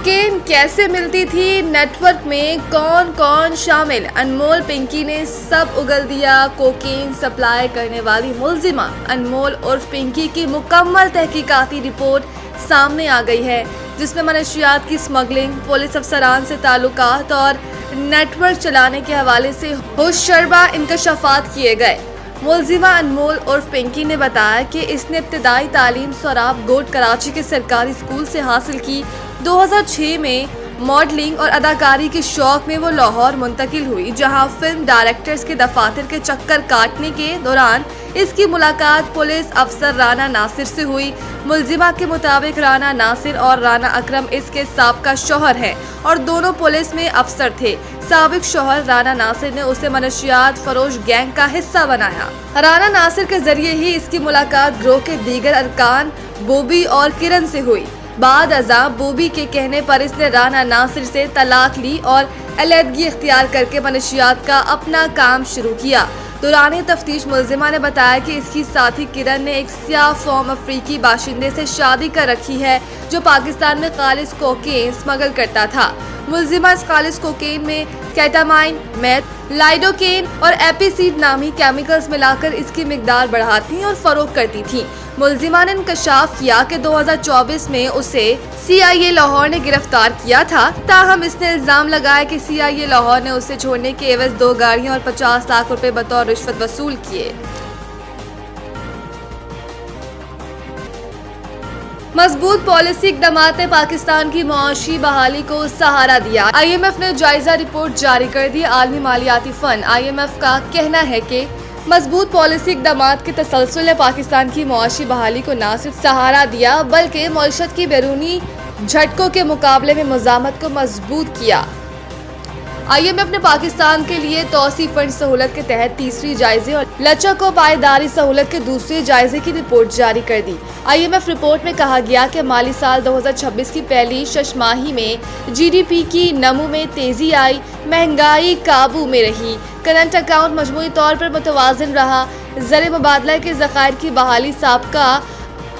Cocaine कैसे मिलती थी, नेटवर्क में कौन कौन शामिल, अनमोल पिंकी ने सब उगल दिया। कोकेन सप्लाई करने वाली मुलजिमा अनमोल उर्फ पिंकी की मुकम्मल तहकीकाती रिपोर्ट सामने आ गई है, जिसमें मनशियात की स्मगलिंग, पुलिस अफसरान से ताल्लुकात और नेटवर्क चलाने के हवाले से होशरबा इंकशाफात किए गए। मुलजिमा अनमोल उर्फ पिंकी ने बताया कि इसने इब्तदाई तालीम सोराब गोट कराची के सरकारी स्कूल से हासिल की। 2006 में मॉडलिंग और अदाकारी के शौक में वो लाहौर मुंतकिल हुई, जहां फिल्म डायरेक्टर्स के दफातर के चक्कर काटने के दौरान इसकी मुलाकात पुलिस अफसर राना नासिर से हुई। मुलजिमा के मुताबिक राना नासिर और राना अकरम इसके साबका शौहर हैं और दोनों पुलिस में अफसर थे। साबिक शौहर राना नासिर ने उसे मनशियात फरोश गैंग का हिस्सा बनाया। राना नासिर के जरिए ही इसकी मुलाकात ग्रोह के दीगर अरकान बोबी और किरण से हुई। बाद अज़ा बोबी के कहने पर इसने राना नासिर से तलाक ली और अलहदगी इख्तियार करके मनशियात का अपना काम शुरू किया। दौरान तफ्तीश मुलजिमा ने बताया कि इसकी साथी किरण ने एक सियाह फॉर्म अफ्रीकी बाशिंदे से शादी कर रखी है, जो पाकिस्तान में खालिस कोकेन स्मगल करता था। मुलजिमा इस खालिस कोकेन में केटामाइन, मेथ, लाइडोकेन और एपीसीड नामी केमिकल्स मिलाकर इसकी मिकदार बढ़ाती और फरोख्त करती थी। मुलजिमा ने इंकशाफ किया कि 2024 में उसे CIA लाहौर ने गिरफ्तार किया था। ताहम इसने इल्जाम लगाया कि CIA लाहौर ने उसे छोड़ने के एवज 2 गाड़ियां और 50 लाख रुपए बतौर रिश्वत वसूल किए। मजबूत पॉलिसी इक़दामात ने पाकिस्तान की मुआशी बहाली को सहारा दिया। IMF ने जायजा रिपोर्ट जारी कर दी। आलमी मालियाती फंड IMF का कहना है कि मजबूत पॉलिसी इक़दामात के तसलसल ने पाकिस्तान की मुआशी बहाली को न सिर्फ सहारा दिया, बल्कि मईशत की बैरूनी झटकों के मुकाबले में मज़ामत को मजबूत किया। IMF ने पाकिस्तान के लिए तौसी फंड सहूलत के तहत तीसरी जायजे और लचक और पायदारी सहूलत के दूसरे जायजे की रिपोर्ट जारी कर दी। IMF रिपोर्ट में कहा गया कि माली साल 2026 की पहली छमाही में GDP की नमू में तेजी आई, महंगाई काबू में रही, करंट अकाउंट मजमूई तौर पर मुतवाज़िन रहा, ज़र मुबादला के ज़खायर की बहाली साबका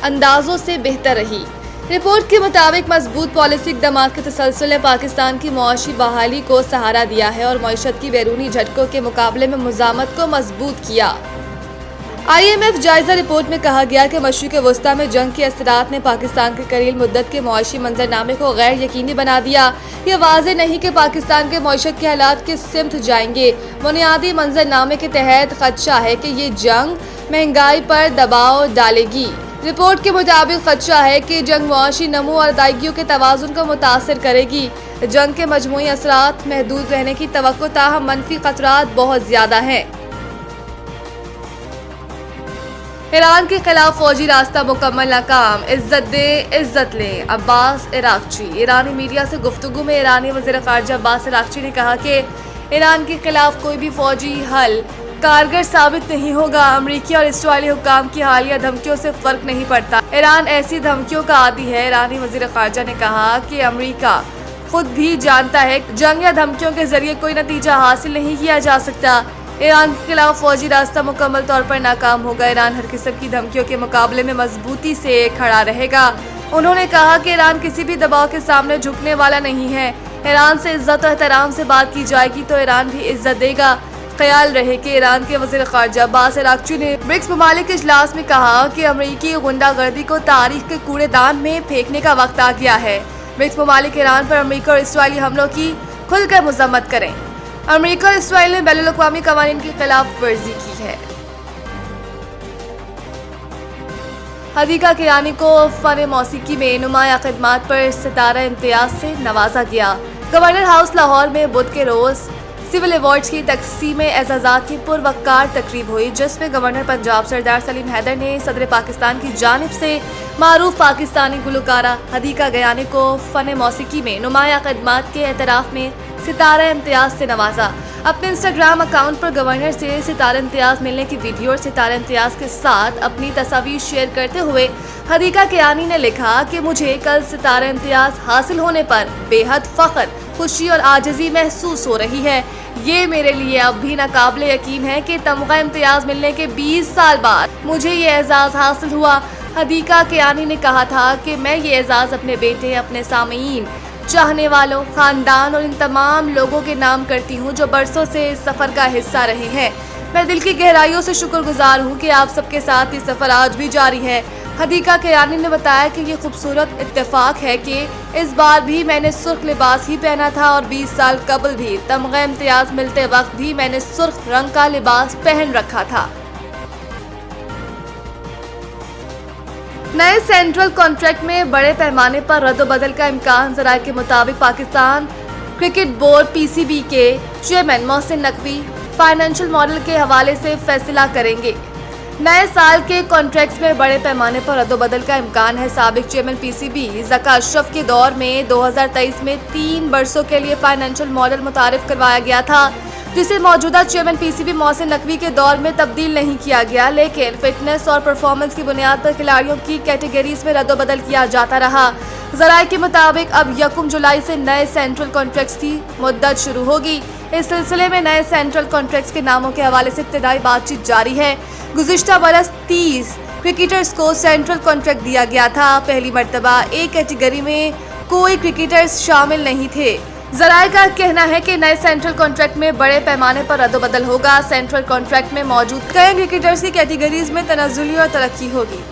अंदाजों से बेहतर रही। रिपोर्ट के मुताबिक मजबूत पॉलिसी इक़दामात के तसलसल ने पाकिस्तान की मुआशी बहाली को सहारा दिया है और मईशत की बैरूनी झटकों के मुकाबले में मज़ामत को मजबूत किया। IMF जायजा रिपोर्ट में कहा गया कि मशरिक़ वस्ता में जंग के असरात ने पाकिस्तान के करील मुद्दत के मुआशी मंजरनामे को गैर यकीनी बना दिया। ये वाज़ेह नहीं कि पाकिस्तान के मईशत के हालात किस सिमत जाएंगे। बुनियादी मंजरनामे के तहत खदशा है कि ये जंग महंगाई पर दबाव डालेगी। रिपोर्ट के मुताबिक खदशा है कि जंग मुआशी नमू और अदायगियों के तवाज़ुन को मुतासर करेगी। जंग के मजमूई असरात महदूद रहने की तवक्को, ताहम मनफी खतरात बहुत ज़्यादा हैं। ईरान के खिलाफ फौजी रास्ता मुकम्मल नाकाम, इज्जत दे इज्जत ले, अब्बास इराक्ची। ईरानी मीडिया से गुफ्तगू में ईरानी वज़ीर ख़ारिजा अब्बास इराक्ची ने कहा कि ईरान के खिलाफ कोई भी फौजी हल कारगर साबित नहीं होगा। अमरीकी और इसराइली हुक्काम की हालिया धमकियों से फर्क नहीं पड़ता। ईरान ऐसी धमकियों का आदी है। ईरानी वज़ीर ख़ारिजा ने कहा कि अमरीका खुद भी जानता है जंग या धमकियों के जरिए कोई नतीजा हासिल नहीं किया जा सकता। ईरान के खिलाफ फौजी रास्ता मुकम्मल तौर पर नाकाम होगा। ईरान हर किस्म की धमकियों के मुकाबले में मजबूती से खड़ा रहेगा। उन्होंने कहा कि ईरान किसी भी दबाव के सामने झुकने वाला नहीं है। ईरान से इज्जत और एहतराम से बात की जाएगी तो ईरान भी इज्जत देगा। ख्याल रहे कि ईरान के वज़ीर ख़ारिजा अब्बास इराक्ची ने ब्रिक्स ममालिक के इजलास में कहा कि अमरीकी गुंडागर्दी को तारीख के कूड़ेदान में फेंकने का वक्त आ गया है। ब्रिक्स ममालिक ईरान पर अमरीका और इसराइली हमलों की खुलकर मज़म्मत करें। अमरीका और इसराइल ने बैनुल अक़वामी क़वानीन की खिलाफ वर्जी की है। हदीका किरानी को फ़न मौसीकी में नुमाया खिदमात पर सितारा इम्तियाज़ से नवाजा गया। गवर्नर हाउस लाहौर में बुध के रोज़ सिविल अवार्ड्स की तकसीम एजाज़ात की पुरवकार तकरीब हुई, जिसमें गवर्नर पंजाब सरदार सलीम हैदर ने सदर पाकिस्तान की जानिब से मारूफ पाकिस्तानी गुलकारा हदीका गयानी को फ़न मौसीकी में नुमाया खिदमात के एतराफ़ में सितारा इम्तियाज़ से नवाजा। अपने इंस्टाग्राम अकाउंट पर गवर्नर से सितारा इम्तियाज़ मिलने की वीडियो और सितारा इम्तियाज़ के साथ अपनी तस्वीर शेयर करते हुए हदीका किरानी ने लिखा कि मुझे कल सितारा इम्तियाज़ हासिल होने पर बेहद फ़ख्र, खुशी और आजिज़ी महसूस हो रही है। ये मेरे लिए अब भी नाकाबिले यकीन है कि तमगा इम्तियाज़ मिलने के 20 साल बाद मुझे ये एजाज़ हासिल हुआ। हदीका किरानी ने कहा था कि मैं ये एजाज़ अपने बेटे, अपने सामीन चाहने वालों, खानदान और इन तमाम लोगों के नाम करती हूँ जो बरसों से इस सफर का हिस्सा रहे हैं। मैं दिल की गहराइयों से शुक्रगुजार हूँ कि आप सबके साथ ये सफर आज भी जारी है। हदीका कियानी ने बताया कि ये खूबसूरत इत्तेफाक है कि इस बार भी मैंने सुर्ख लिबास ही पहना था और 20 साल कबल भी तमगा इम्तियाज मिलते वक्त भी मैंने सुर्ख रंग का लिबास पहन रखा था। नए सेंट्रल कॉन्ट्रैक्ट में बड़े पैमाने पर रद्द-ओ-बदल का इम्कान। ज़राए के मुताबिक पाकिस्तान क्रिकेट बोर्ड पीसीबी के chairman Mohsin Naqvi financial model के हवाले से फैसला करेंगे। नए साल के कॉन्ट्रैक्ट्स में बड़े पैमाने पर रद्द-ओ-बदल का इम्कान है। साबिक चेयरमैन पीसीबी ज़का अशरफ के दौर में 2023 में 3 बरसों के लिए फाइनेंशियल मॉडल मुतारिफ करवाया गया था, जिसे मौजूदा चेयरमैन पीसीबी मोहसिन नकवी के दौर में तब्दील नहीं किया गया, लेकिन फिटनेस और परफॉर्मेंस की बुनियाद पर खिलाड़ियों की कैटेगरीज में रद्द-ओ-बदल किया जाता रहा। ज़राए के मुताबिक अब 1 जुलाई से नए सेंट्रल कॉन्ट्रैक्ट्स की मुद्दत शुरू होगी। इस सिलसिले में नए सेंट्रल कॉन्ट्रैक्ट्स के नामों के हवाले से इब्तिदाई बातचीत जारी है। गुज़िश्ता बरस 30 क्रिकेटर्स को सेंट्रल कॉन्ट्रैक्ट दिया गया था। पहली मर्तबा एक कैटेगरी में कोई क्रिकेटर्स शामिल नहीं थे। ज़राए का कहना है कि नए सेंट्रल कॉन्ट्रैक्ट में बड़े पैमाने पर रद्द-ओ-बदल होगा। सेंट्रल कॉन्ट्रैक्ट में मौजूद कई क्रिकेटर्स की कैटेगरीज में तनाज़ुली और तरक्की होगी।